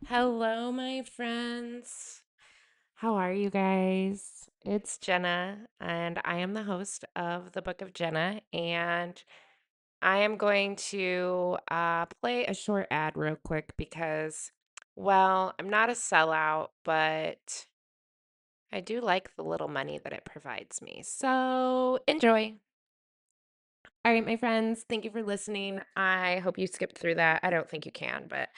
Hello, my friends. How are you guys? It's Jenna, and I am the host of the Book of Jenna. And I am going to play a short ad real quick because, well, I'm not a sellout, but I do like the little money that it provides me. So enjoy. All right, my friends, thank you for listening. I hope you skipped through that. I don't think you can, but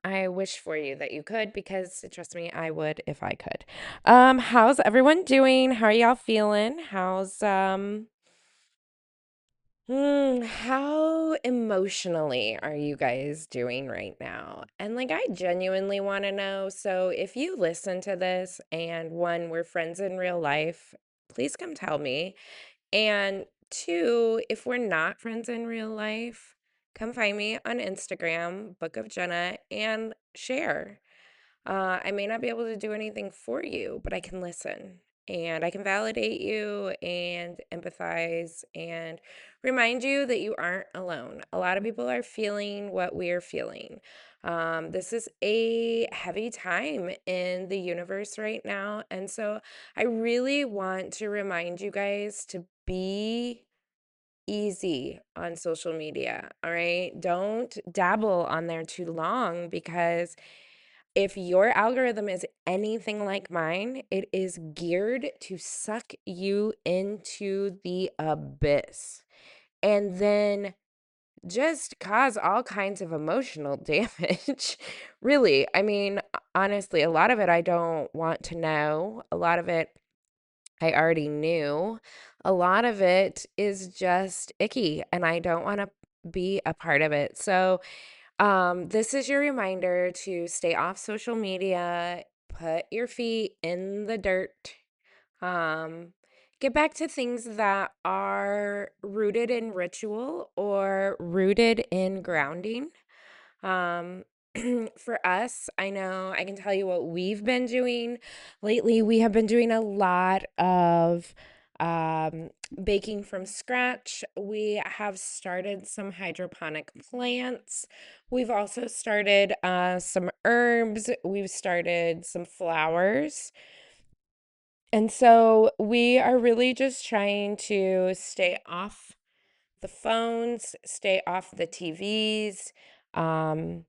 I wish for you that you could because trust me, I would if I could. How's everyone doing? How are y'all feeling? How emotionally are you guys doing right now? And like, I genuinely want to know. So, if you listen to this and one, we're friends in real life, please come tell me. And two, if we're not friends in real life, come find me on Instagram, Book of Jenna, and share. I may not be able to do anything for you, but I can listen and I can validate you and empathize and remind you that you aren't alone. A lot of people are feeling what we're feeling. This is a heavy time in the universe right now. And so I really want to remind you guys to be easy on social media. All right. Don't dabble on there too long because if your algorithm is anything like mine, it is geared to suck you into the abyss and then just cause all kinds of emotional damage. Really, I mean, honestly, a lot of it I don't want to know. A lot of it I already knew. A lot of it is just icky, and I don't want to be a part of it. So, this is your reminder to stay off social media, put your feet in the dirt, um, get back to things that are rooted in ritual or rooted in grounding. Um, for us, I know I can tell you what we've been doing lately. We have been doing a lot of um, baking from scratch. We have started some hydroponic plants. We've also started some herbs. We've started some flowers. And so we are really just trying to stay off the phones, stay off the TVs, um,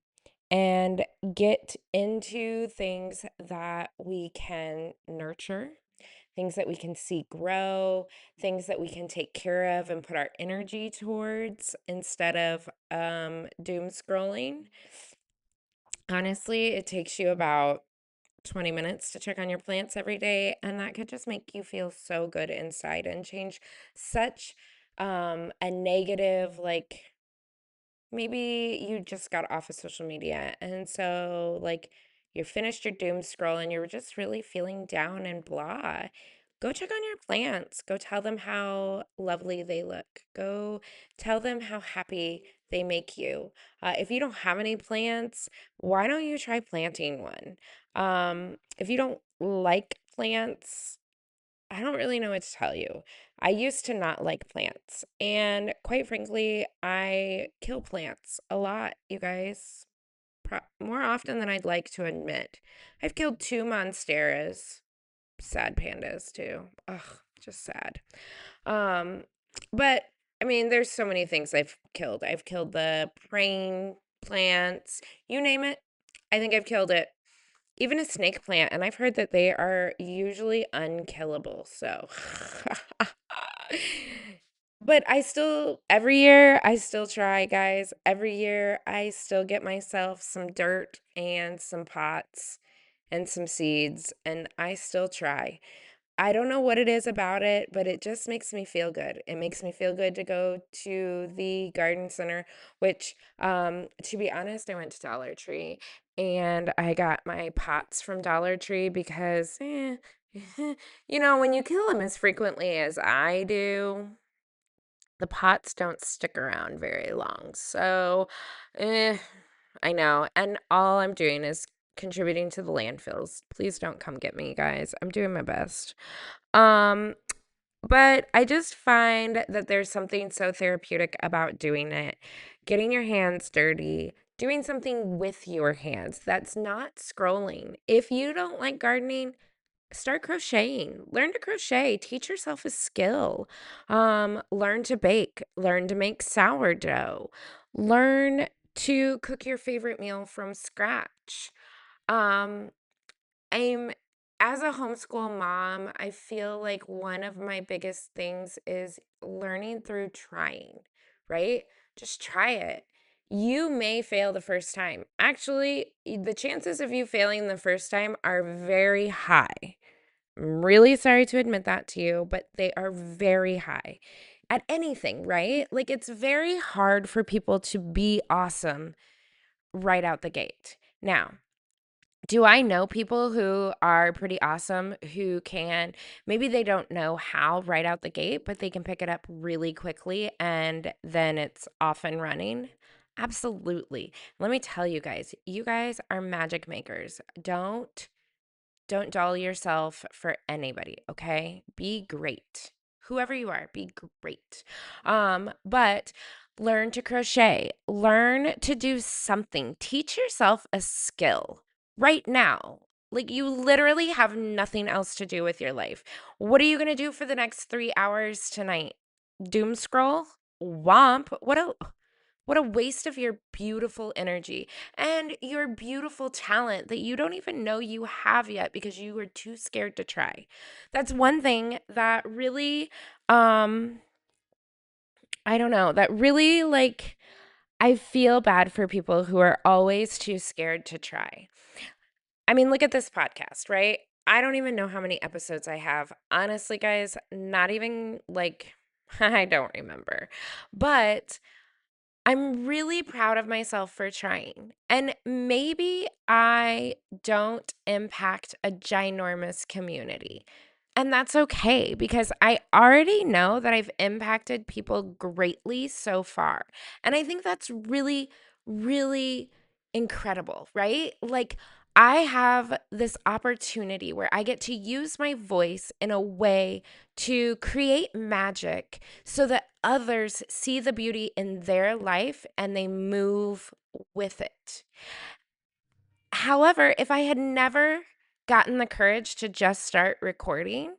and get into things that we can nurture, things that we can see grow, things that we can take care of and put our energy towards instead of doom scrolling. Honestly, it takes you about 20 minutes to check on your plants every day, and that could just make you feel so good inside and change such a negative, like maybe you just got off of social media and so like you're finished your doom scroll and you're just really feeling down and blah. Go check on your plants. Go tell them how lovely they look. Go tell them how happy they make you. If you don't have any plants, why don't you try planting one? If you don't like plants, I don't really know what to tell you. I used to not like plants, and quite frankly, I kill plants a lot, you guys. More often than I'd like to admit. I've killed two monsteras, sad pandas too. Ugh, just sad. Um, but I mean, there's so many things I've killed. I've killed the praying plants, you name it. I think I've killed it, even a snake plant, and I've heard that they are usually unkillable. So, but I still, every year, I still try, guys. Every year, I still get myself some dirt and some pots and some seeds, and I still try. I don't know what it is about it, but it just makes me feel good. It makes me feel good to go to the garden center, which, to be honest, I went to Dollar Tree and I got my pots from Dollar Tree because, when you kill them as frequently as I do, the pots don't stick around very long. So, eh, I know. And all I'm doing is contributing to the landfills. Please don't come get me, guys. I'm doing my best. Um, but I just find that there's something so therapeutic about doing it, getting your hands dirty, doing something with your hands that's not scrolling. If you don't like gardening, start crocheting. Learn to crochet. Teach yourself a skill. Learn to bake. Learn to make sourdough. Learn to cook your favorite meal from scratch. Um, I'm as a homeschool mom, I feel like one of my biggest things is learning through trying, right? Just try it. You may fail the first time. Actually, the chances of you failing the first time are very high. I'm really sorry to admit that to you, but they are very high at anything, right? Like it's very hard for people to be awesome right out the gate. Now, do I know people who are pretty awesome who can, maybe they don't know how right out the gate, but they can pick it up really quickly and then it's off and running? Absolutely. Let me tell you guys are magic makers. Don't dull yourself for anybody, okay? Be great. Whoever you are, be great. But learn to crochet, learn to do something. Teach yourself a skill right now. Like you literally have nothing else to do with your life. What are you going to do for the next 3 hours tonight? Doom scroll? Womp. What a waste of your beautiful energy and your beautiful talent that you don't even know you have yet because you were too scared to try. That's one thing that really, um, I don't know, that really like, I feel bad for people who are always too scared to try. I mean, look at this podcast, right? I don't even know how many episodes I have. Honestly, guys, not even like, I don't remember. But I'm really proud of myself for trying. And maybe I don't impact a ginormous community. And that's okay because I already know that I've impacted people greatly so far. And I think that's really, really incredible, right? Like, I have this opportunity where I get to use my voice in a way to create magic so that others see the beauty in their life and they move with it. However, if I had never gotten the courage to just start recording,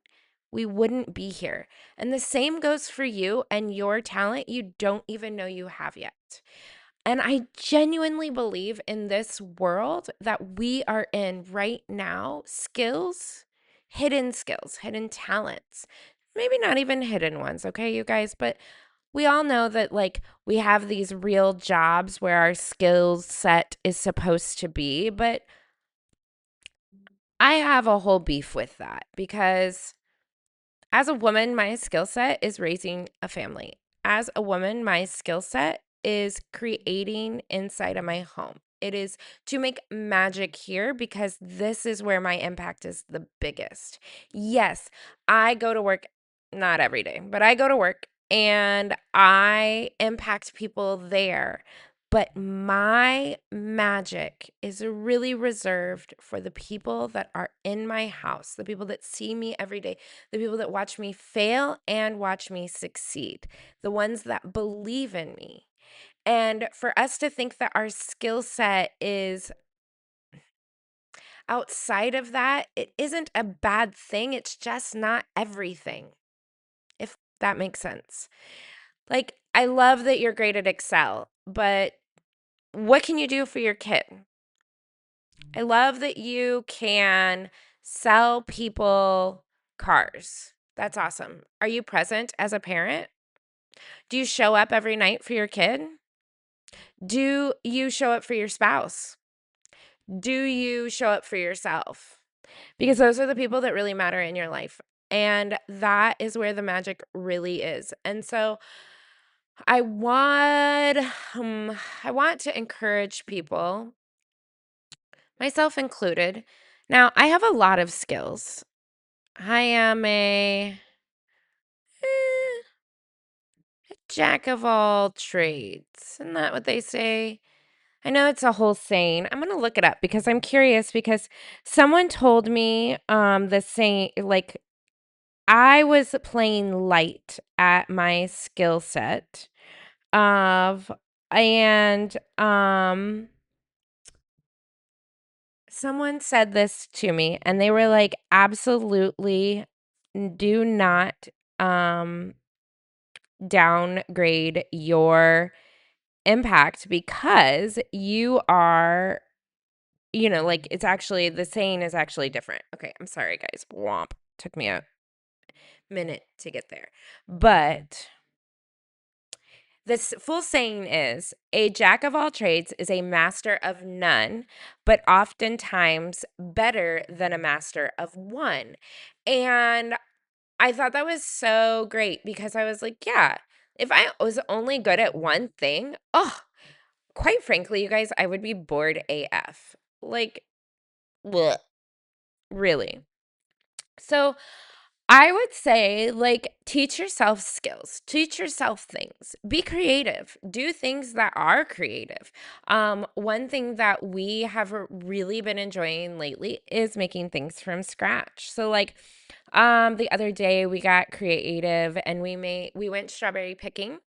we wouldn't be here. And the same goes for you and your talent you don't even know you have yet. And I genuinely believe in this world that we are in right now, skills, hidden talents, maybe not even hidden ones, okay, you guys, but we all know that like we have these real jobs where our skills set is supposed to be, but I have a whole beef with that because as a woman, my skill set is raising a family. As a woman, my skill set is creating inside of my home. It is to make magic here because this is where my impact is the biggest. Yes, I go to work, not every day, but I go to work and I impact people there. But my magic is really reserved for the people that are in my house, the people that see me every day, the people that watch me fail and watch me succeed, the ones that believe in me. And for us to think that our skill set is outside of that, it isn't a bad thing. It's just not everything, if that makes sense. Like, I love that you're great at Excel, but what can you do for your kid? I love that you can sell people cars. That's awesome. Are you present as a parent? Do you show up every night for your kid? Do you show up for your spouse? Do you show up for yourself? Because those are the people that really matter in your life. And that is where the magic really is. And so I want I want to encourage people, myself included. Now, I have a lot of skills. I am a jack of all trades. Isn't that what they say? I know it's a whole saying. I'm gonna look it up because I'm curious because someone told me the saying like I was playing light at my skill set of And someone said this to me and they were like, absolutely do not um downgrade your impact because you are, like it's actually the saying is actually different. Okay, I'm sorry guys. Womp. Took me a minute to get there. But this full saying is a jack of all trades is a master of none, but oftentimes better than a master of one. And I thought that was so great because I was like, yeah, if I was only good at one thing, oh, quite frankly, you guys, I would be bored AF. Like, bleh, really. So I would say, like, teach yourself skills, teach yourself things, be creative, do things that are creative. One thing that we have really been enjoying lately is making things from scratch. So, like, the other day we got creative and we went strawberry picking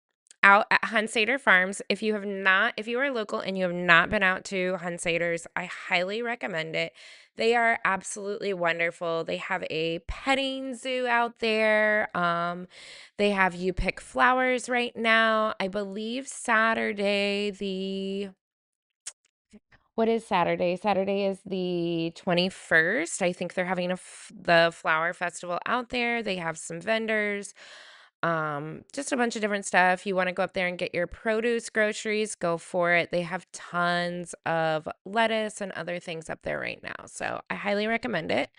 out at Hunsader Farms. If you are local and you have not been out to Hunsaders, I highly recommend it. They are absolutely wonderful. They have a petting zoo out there. They have You Pick Flowers right now. I believe Saturday, what is Saturday? Saturday is the 21st. I think they're having the flower festival out there. They have some vendors, just a bunch of different stuff. You want to go up there and get your produce groceries, go for it. They have tons of lettuce and other things up there right now. So I highly recommend it.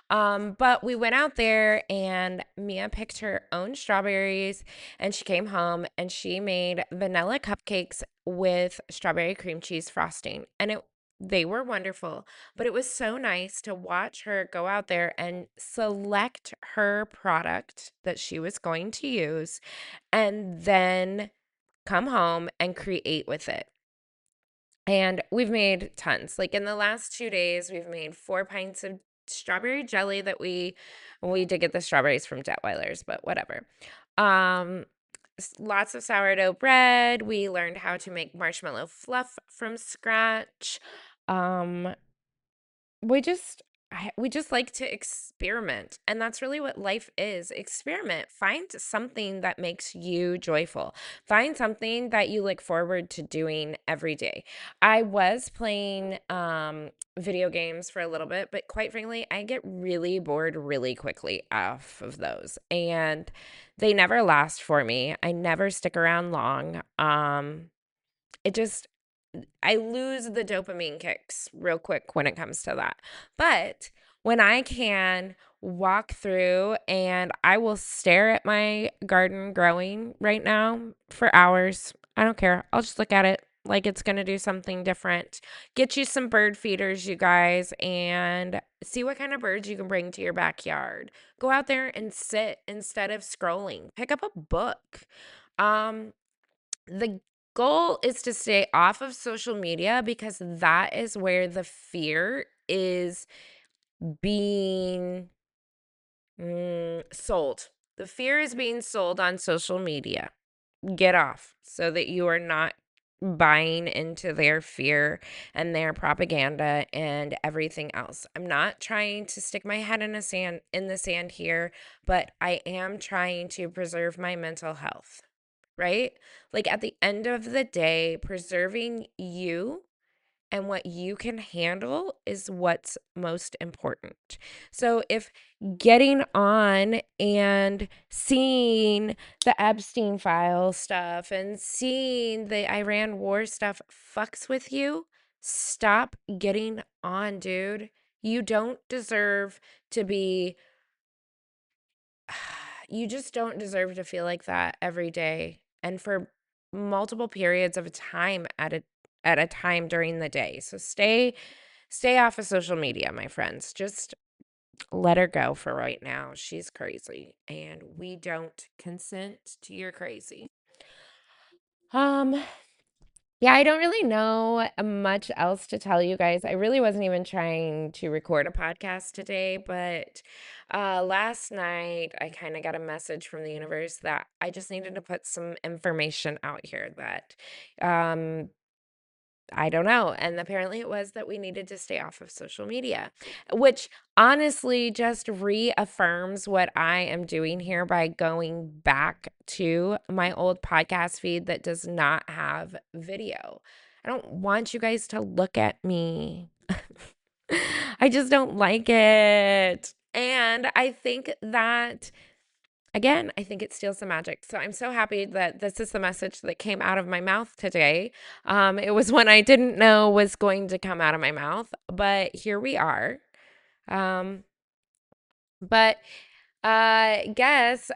But we went out there and Mia picked her own strawberries and she came home and she made vanilla cupcakes with strawberry cream cheese frosting. And they were wonderful, but it was so nice to watch her go out there and select her product that she was going to use and then come home and create with it. And we've made tons. Like in the last 2 days, we've made 4 pints of strawberry jelly that we did get the strawberries from Detweiler's, but whatever. Um, Lots of sourdough bread. We learned how to make marshmallow fluff from scratch. Um, we just we just like to experiment, and that's really what life is. Experiment. Find something that makes you joyful. Find something that you look forward to doing every day. I was playing video games for a little bit, but quite frankly, I get really bored really quickly off of those, and they never last for me. I never stick around long. It just I lose the dopamine kicks real quick when it comes to that. But when I can walk through and I will stare at my garden growing right now for hours, I don't care. I'll just look at it like it's going to do something different. Get you some bird feeders, you guys, and see what kind of birds you can bring to your backyard. Go out there and sit instead of scrolling. Pick up a book. Um, the goal is to stay off of social media because that is where the fear is being sold. The fear is being sold on social media. Get off so that you are not buying into their fear and their propaganda and everything else. I'm not trying to stick my head in the sand here, but I am trying to preserve my mental health, right? Like at the end of the day, preserving you and what you can handle is what's most important. So if getting on and seeing the Epstein file stuff and seeing the Iran war stuff fucks with you, stop getting on, dude. You don't deserve to be you just don't deserve to feel like that every day and for multiple periods of time at a time during the day. So stay off of social media, my friends. Just let her go for right now. She's crazy and we don't consent to your crazy. Um Yeah, I don't really know much else to tell you guys. I really wasn't even trying to record a podcast today, but last night I kind of got a message from the universe that I just needed to put some information out here that um, I don't know. And apparently it was that we needed to stay off of social media, which honestly just reaffirms what I am doing here by going back to my old podcast feed that does not have video. I don't want you guys to look at me. I just don't like it. And I think that again, I think it steals the magic. So I'm so happy that this is the message that came out of my mouth today. It was one I didn't know was going to come out of my mouth, but here we are. Um, but guess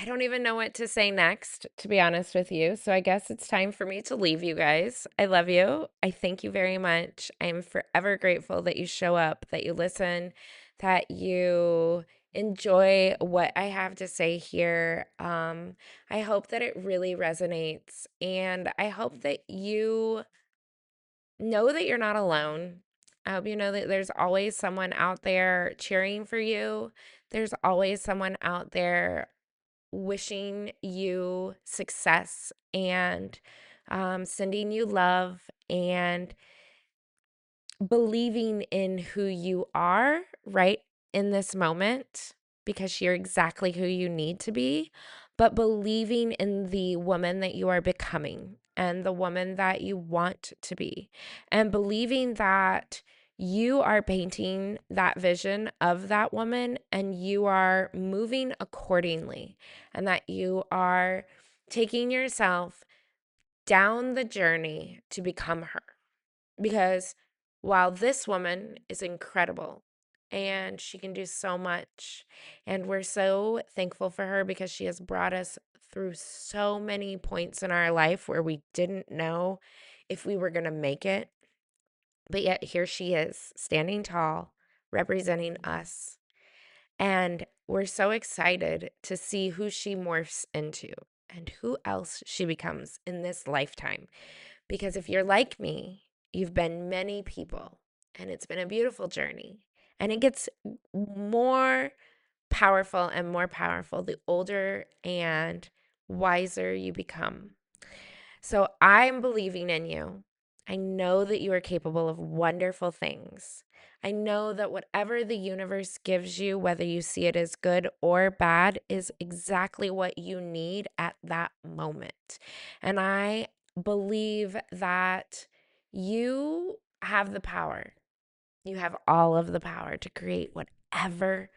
I don't even know what to say next, to be honest with you. So I guess it's time for me to leave you guys. I love you. I thank you very much. I'm forever grateful that you show up, that you listen, that you enjoy what I have to say here. I hope that it really resonates, and I hope that you know that you're not alone. I hope you know that there's always someone out there cheering for you. There's always someone out there wishing you success and sending you love and believing in who you are right in this moment because you're exactly who you need to be, but believing in the woman that you are becoming and the woman that you want to be, and believing that you are painting that vision of that woman and you are moving accordingly, and that you are taking yourself down the journey to become her. Because while this woman is incredible and she can do so much, and we're so thankful for her because she has brought us through so many points in our life where we didn't know if we were going to make it. But yet here she is, standing tall, representing us. And we're so excited to see who she morphs into and who else she becomes in this lifetime. Because if you're like me, you've been many people and it's been a beautiful journey. And it gets more powerful the older and wiser you become. So I'm believing in you. I know that you are capable of wonderful things. I know that whatever the universe gives you, whether you see it as good or bad, is exactly what you need at that moment. And I believe that you have the power. You have all of the power to create whatever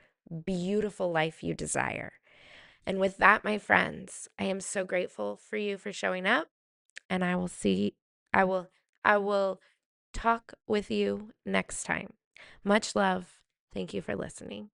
beautiful life you desire. And with that, my friends, I am so grateful for you for showing up, and I will I will talk with you next time. Much love. Thank you for listening.